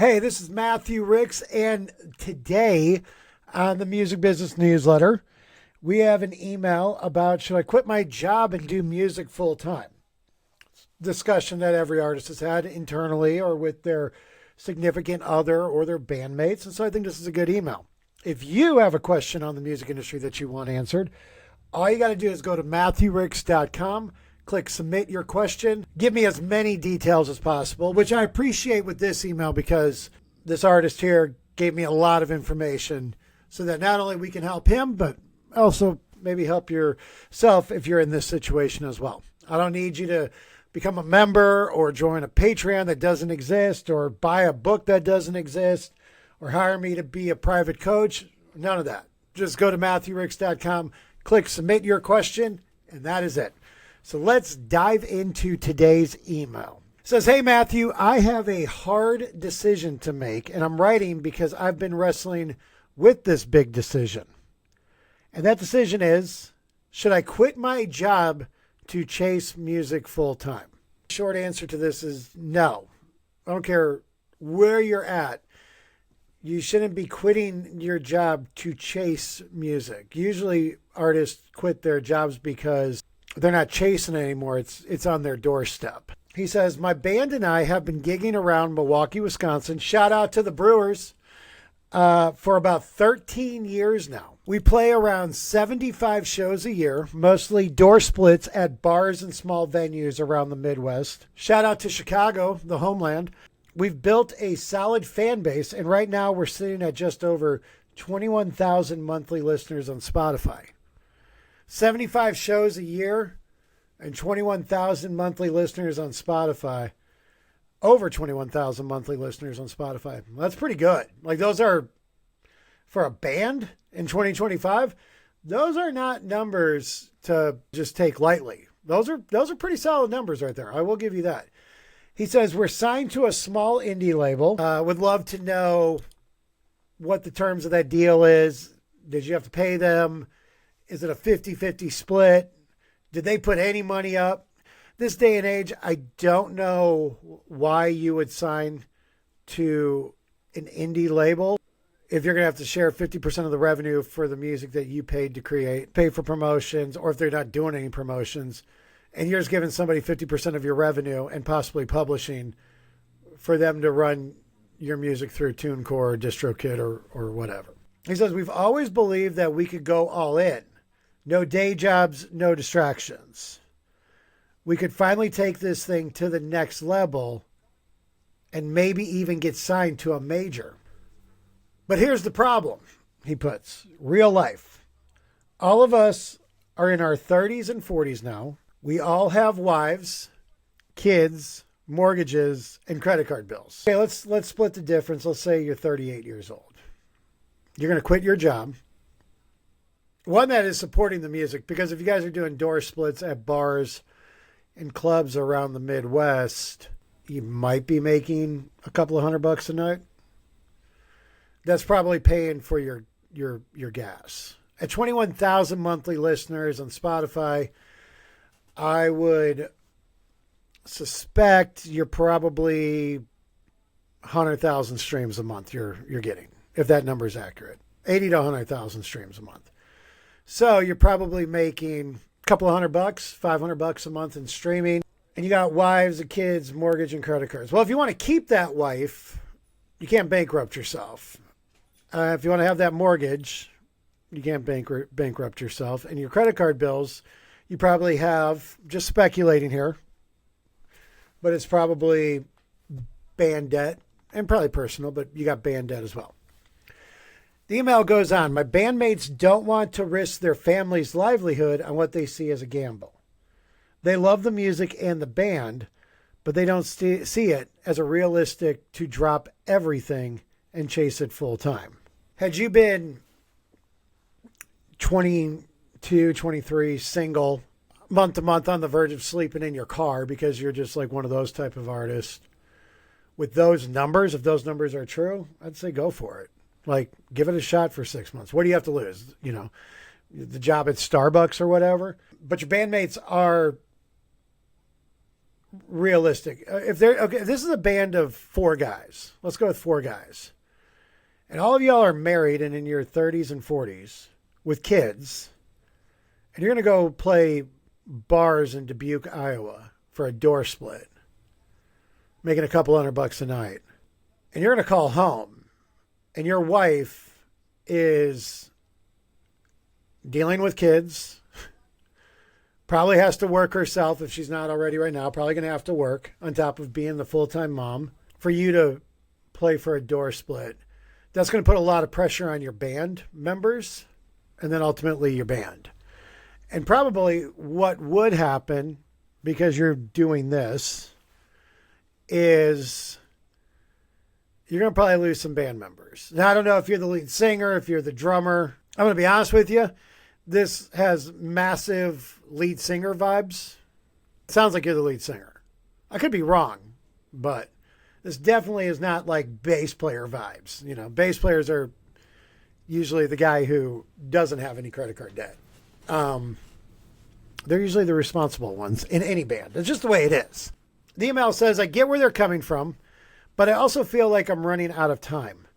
Hey, this is Matthew Ricks, and today on the Music Business Newsletter, we have an email about should I quit my job and do music full time? Discussion that every artist has had internally or with their significant other or their bandmates, and so I think this is a good email. If you have a question on the music industry that you want answered, all you got to do is go to MatthewRicks.com. Click submit your question. Give me as many details as possible, which I appreciate with this email because this artist here gave me a lot of information so that not only we can help him, but also maybe help yourself if you're in this situation as well. I don't need you to become a member or join a Patreon that doesn't exist or buy a book that doesn't exist or hire me to be a private coach. None of that. Just go to MatthewRicks.com, click submit your question, and that is it. So let's dive into today's email. It says, hey, Matthew, I have a hard decision to make, and I'm writing because I've been wrestling with this big decision. And that decision is, should I quit my job to chase music full time? Short answer to this is no. I don't care where you're at. You shouldn't be quitting your job to chase music. Usually artists quit their jobs because they're not chasing it anymore. It's on their doorstep. He says, my band and I have been gigging around Milwaukee, Wisconsin. Shout out to the Brewers for about 13 years now. We play around 75 shows a year, mostly door splits at bars and small venues around the Midwest. Shout out to Chicago, the homeland. We've built a solid fan base, and right now we're sitting at just over 21,000 monthly listeners on Spotify. 75 shows a year and 21,000 monthly listeners on Spotify. Over 21,000 monthly listeners on Spotify. Well, that's pretty good. Like, those are, for a band in 2025, those are not numbers to just take lightly. Those are pretty solid numbers right there. I will give you that. He says, we're signed to a small indie label. Would love to know what the terms of that deal is. Did you have to pay them? Is it a 50-50 split? Did they put any money up? This day and age, I don't know why you would sign to an indie label if you're going to have to share 50% of the revenue for the music that you paid to create, pay for promotions, or if they're not doing any promotions, and you're just giving somebody 50% of your revenue and possibly publishing for them to run your music through TuneCore or DistroKid or whatever. He says, we've always believed that we could go all in. No day jobs, no distractions. We could finally take this thing to the next level and maybe even get signed to a major. But here's the problem, he puts, real life. All of us are in our 30s and 40s now. We all have wives, kids, mortgages, and credit card bills. Okay, let's split the difference. Let's say you're 38 years old. You're going to quit your job. One that is supporting the music, because if you guys are doing door splits at bars and clubs around the Midwest, you might be making a couple of $100 a night. That's probably paying for your gas. At 21,000 monthly listeners on Spotify, I would suspect you're probably 100,000 streams a month you're getting, if that number is accurate. 80 to 100,000 streams a month. So you're probably making a couple of $100, $500 a month in streaming, and you got wives and kids, mortgage and credit cards. Well, if you want to keep that wife, you can't bankrupt yourself. If you want to have that mortgage, you can't bankrupt yourself. And your credit card bills, you probably have, just speculating here, but it's probably band debt and probably personal, but you got band debt as well. The email goes on. My bandmates don't want to risk their family's livelihood on what they see as a gamble. They love the music and the band, but they don't see it as a realistic to drop everything and chase it full time. Had you been 22, 23, single, month to month on the verge of sleeping in your car because you're just like one of those type of artists, with those numbers, if those numbers are true, I'd say go for it. Like, give it a shot for 6 months. What do you have to lose? You know, the job at Starbucks or whatever. But your bandmates are realistic. If they're okay, this is a band of 4 guys. Let's go with 4 guys. And all of y'all are married and in your 30s and 40s with kids. And you're going to go play bars in Dubuque, Iowa for a door split, making a couple $100 a night. And you're going to call home and your wife is dealing with kids, probably has to work herself if she's not already right now, probably going to have to work on top of being the full-time mom for you to play for a door split. That's going to put a lot of pressure on your band members and then ultimately your band. And probably what would happen, because you're doing this, is you're going to probably lose some band members. Now, I don't know if you're the lead singer, if you're the drummer. I'm going to be honest with you. This has massive lead singer vibes. It sounds like you're the lead singer. I could be wrong, but this definitely is not like bass player vibes. You know, bass players are usually the guy who doesn't have any credit card debt. They're usually the responsible ones in any band. It's just the way it is. The email says, I get where they're coming from, but I also feel like I'm running out of time.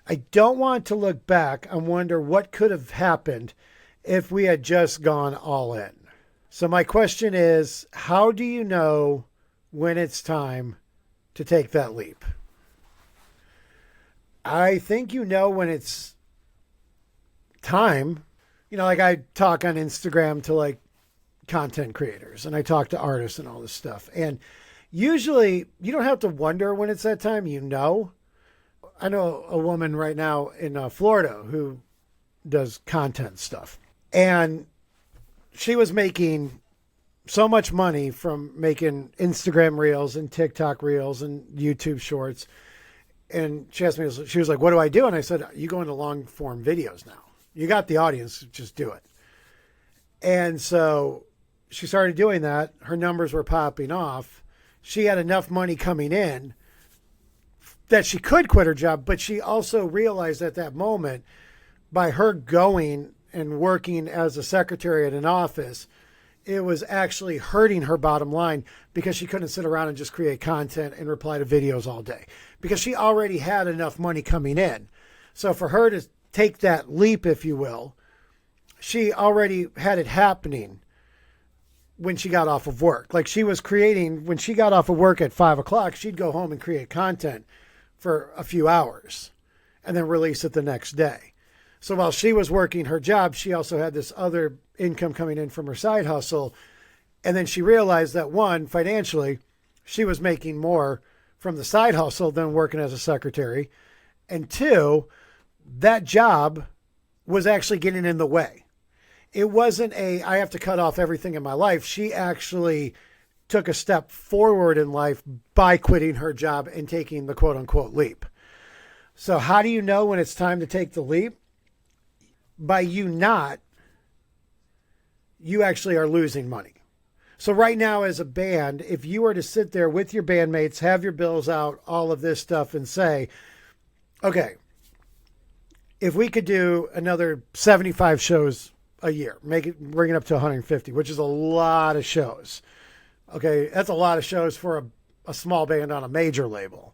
I don't want to look back and wonder what could have happened if we had just gone all in. So my question is, how do you know when it's time to take that leap? I think you know when it's time. You know, like I talk on Instagram to like content creators and I talk to artists and all this stuff. And usually you don't have to wonder when it's that time, you know. I know a woman right now in Florida who does content stuff. And she was making so much money from making Instagram reels and TikTok reels and YouTube shorts. And she asked me, she was like, what do I do? And I said, you go into long form videos now. You got the audience, just do it. And so she started doing that. Her numbers were popping off. She had enough money coming in that she could quit her job, but she also realized at that moment, by her going and working as a secretary at an office, it was actually hurting her bottom line because she couldn't sit around and just create content and reply to videos all day because she already had enough money coming in. So for her to take that leap, if you will, she already had it happening when she got off of work. Like she was creating, when she got off of work at 5 o'clock, she'd go home and create content for a few hours and then release it the next day. So while she was working her job, she also had this other income coming in from her side hustle. And then she realized that, one, financially, she was making more from the side hustle than working as a secretary. And two, that job was actually getting in the way. It wasn't I have to cut off everything in my life. She actually took a step forward in life by quitting her job and taking the quote unquote leap. So how do you know when it's time to take the leap? By you actually are losing money. So right now as a band, if you were to sit there with your bandmates, have your bills out, all of this stuff and say, okay, if we could do another 75 shows a year, bring it up to 150, which is a lot of shows. Okay, that's a lot of shows for a small band on a major label.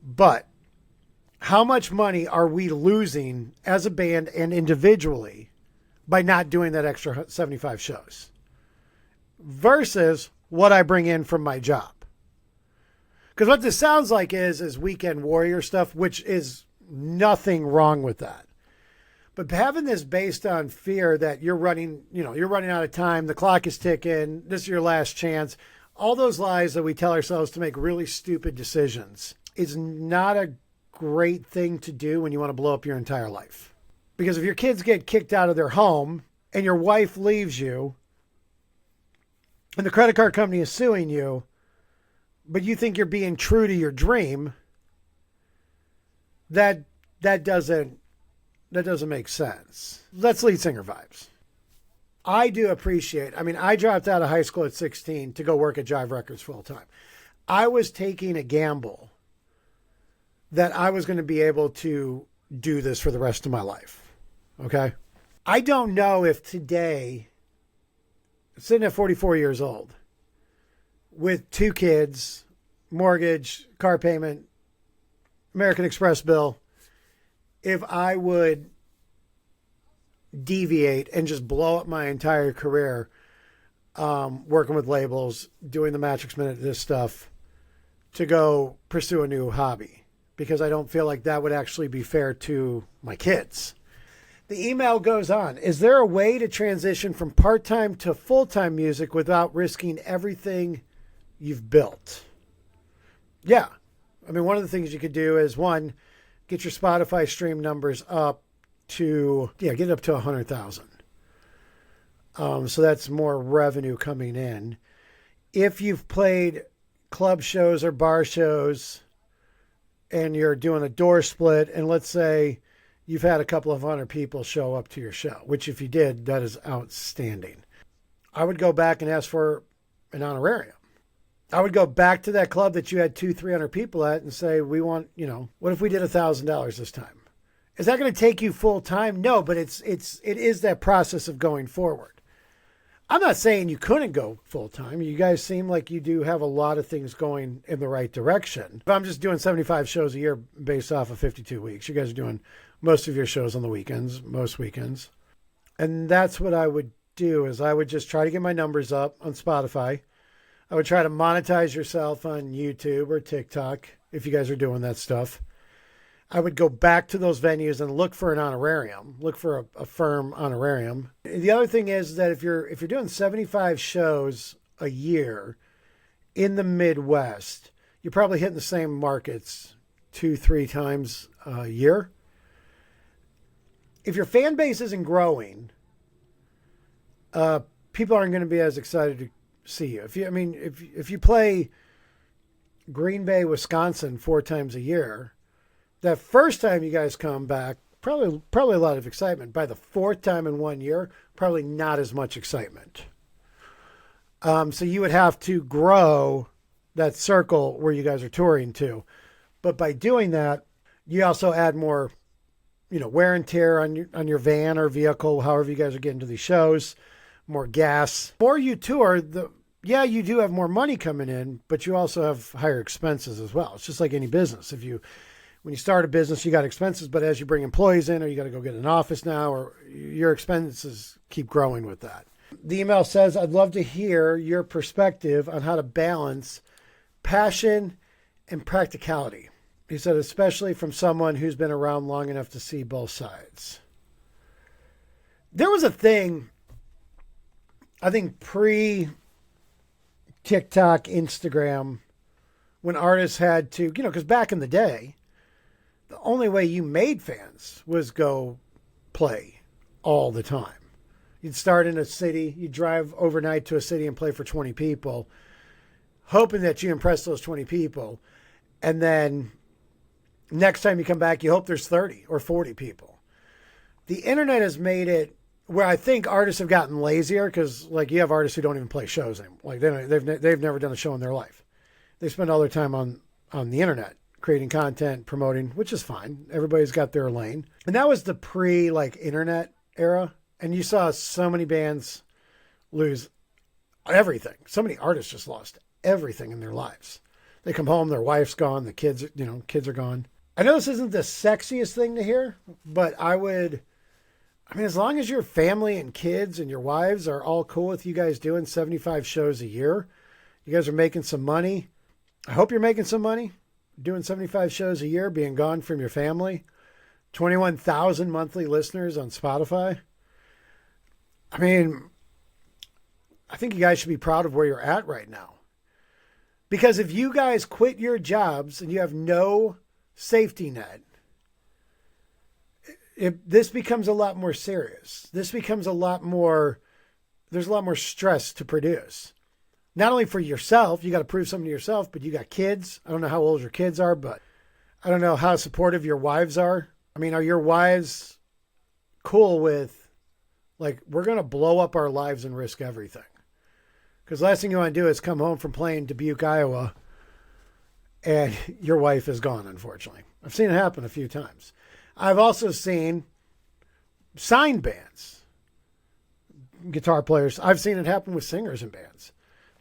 But how much money are we losing as a band and individually by not doing that extra 75 shows versus what I bring in from my job? Because what this sounds like is weekend warrior stuff, which is nothing wrong with that. But having this based on fear that you're running out of time, the clock is ticking, this is your last chance, all those lies that we tell ourselves to make really stupid decisions is not a great thing to do when you want to blow up your entire life. Because if your kids get kicked out of their home and your wife leaves you and the credit card company is suing you, but you think you're being true to your dream, that doesn't make sense. That's lead singer vibes. I do appreciate, I dropped out of high school at 16 to go work at Jive Records full time. I was taking a gamble that I was going to be able to do this for the rest of my life. Okay. I don't know if today, sitting at 44 years old, with 2 kids, mortgage, car payment, American Express bill, if I would deviate and just blow up my entire career working with labels, doing the Matrix Minute, this stuff, to go pursue a new hobby, because I don't feel like that would actually be fair to my kids. The email goes on. Is there a way to transition from part-time to full-time music without risking everything you've built? Yeah. I mean, one of the things you could do is, one, get your Spotify stream numbers up to, get it up to 100,000. So that's more revenue coming in. If you've played club shows or bar shows and you're doing a door split, and let's say you've had a couple of 100 people show up to your show, which if you did, that is outstanding. I would go back and ask for an honorarium. I would go back to that club that you had 200-300 people at and say, we want, what if we did $1,000 this time? Is that going to take you full time? No, but it is that process of going forward. I'm not saying you couldn't go full time. You guys seem like you do have a lot of things going in the right direction. If I'm just doing 75 shows a year based off of 52 weeks, you guys are doing most of your shows on the weekends, most weekends. And that's what I would do, is I would just try to get my numbers up on Spotify. I would try to monetize yourself on YouTube or TikTok if you guys are doing that stuff. I would go back to those venues and look for an honorarium, look for a firm honorarium. The other thing is that if you're doing 75 shows a year in the Midwest, you're probably hitting the same markets 2-3 times a year. If your fan base isn't growing, people aren't going to be as excited to see you. If you play Green Bay, Wisconsin 4 times a year, that first time you guys come back, probably a lot of excitement. By the 4th time in 1 year, probably not as much excitement. So you would have to grow that circle where you guys are touring to. But by doing that, you also add more, wear and tear on your van or vehicle, however you guys are getting to these shows, more gas. The more you tour, you do have more money coming in, but you also have higher expenses as well. It's just like any business. When you start a business, you got expenses, but as you bring employees in, or you got to go get an office now, or your expenses keep growing with that. The email says, I'd love to hear your perspective on how to balance passion and practicality. He said, especially from someone who's been around long enough to see both sides. There was a thing, I think pre-TikTok, Instagram, when artists had to, because back in the day, the only way you made fans was go play all the time. You'd start in a city, you'd drive overnight to a city and play for 20 people, hoping that you impress those 20 people. And then next time you come back, you hope there's 30 or 40 people. The internet has made it where I think artists have gotten lazier, because you have artists who don't even play shows anymore. They've never done a show in their life. They spend all their time on the internet, creating content, promoting, which is fine. Everybody's got their lane. And that was the pre-internet era. And you saw so many bands lose everything. So many artists just lost everything in their lives. They come home, their wife's gone, the kids are gone. I know this isn't the sexiest thing to hear, but as long as your family and kids and your wives are all cool with you guys doing 75 shows a year, you guys are making some money. I hope you're making some money. Doing 75 shows a year, being gone from your family, 21,000 monthly listeners on Spotify. I think you guys should be proud of where you're at right now. Because if you guys quit your jobs and you have no safety net, this becomes a lot more serious. This becomes there's a lot more stress to produce. Not only for yourself, you got to prove something to yourself, but you got kids. I don't know how old your kids are, but I don't know how supportive your wives are. Are your wives cool with, we're going to blow up our lives and risk everything? Because last thing you want to do is come home from playing Dubuque, Iowa, and your wife is gone, unfortunately. I've seen it happen a few times. I've also seen signed bands, guitar players. I've seen it happen with singers in bands.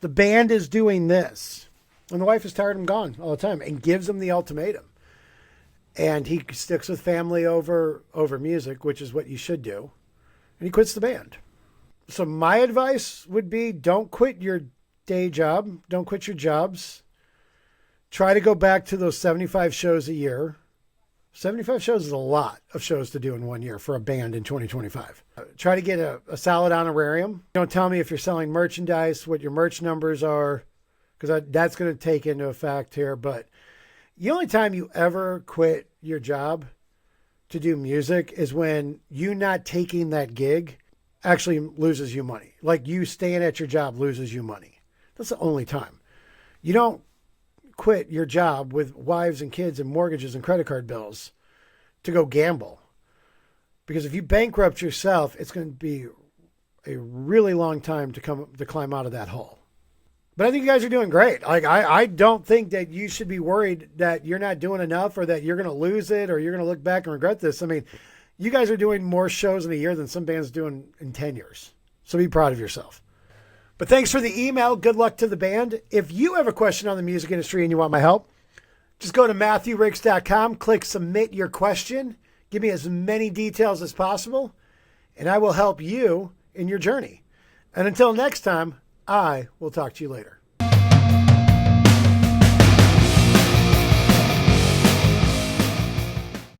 The band is doing this. And the wife is tired of him gone all the time and gives him the ultimatum. And he sticks with family over music, which is what you should do. And he quits the band. So my advice would be, don't quit your day job. Don't quit your jobs. Try to go back to those 75 shows a year. 75 shows is a lot of shows to do in 1 year for a band in 2025. Try to get a solid honorarium. Don't tell me if you're selling merchandise, what your merch numbers are, because that's going to take into effect here. But the only time you ever quit your job to do music is when you not taking that gig actually loses you money. Like you staying at your job loses you money. That's the only time. You don't quit your job with wives and kids and mortgages and credit card bills to go gamble. Because if you bankrupt yourself, it's going to be a really long time to climb out of that hole. But I think you guys are doing great. Like I don't think that you should be worried that you're not doing enough or that you're going to lose it or you're going to look back and regret this. I mean, you guys are doing more shows in a year than some bands doing in 10 years. So be proud of yourself. But thanks for the email. Good luck to the band. If you have a question on the music industry and you want my help, just go to MatthewRicks.com, click submit your question. Give me as many details as possible, and I will help you in your journey. And until next time, I will talk to you later.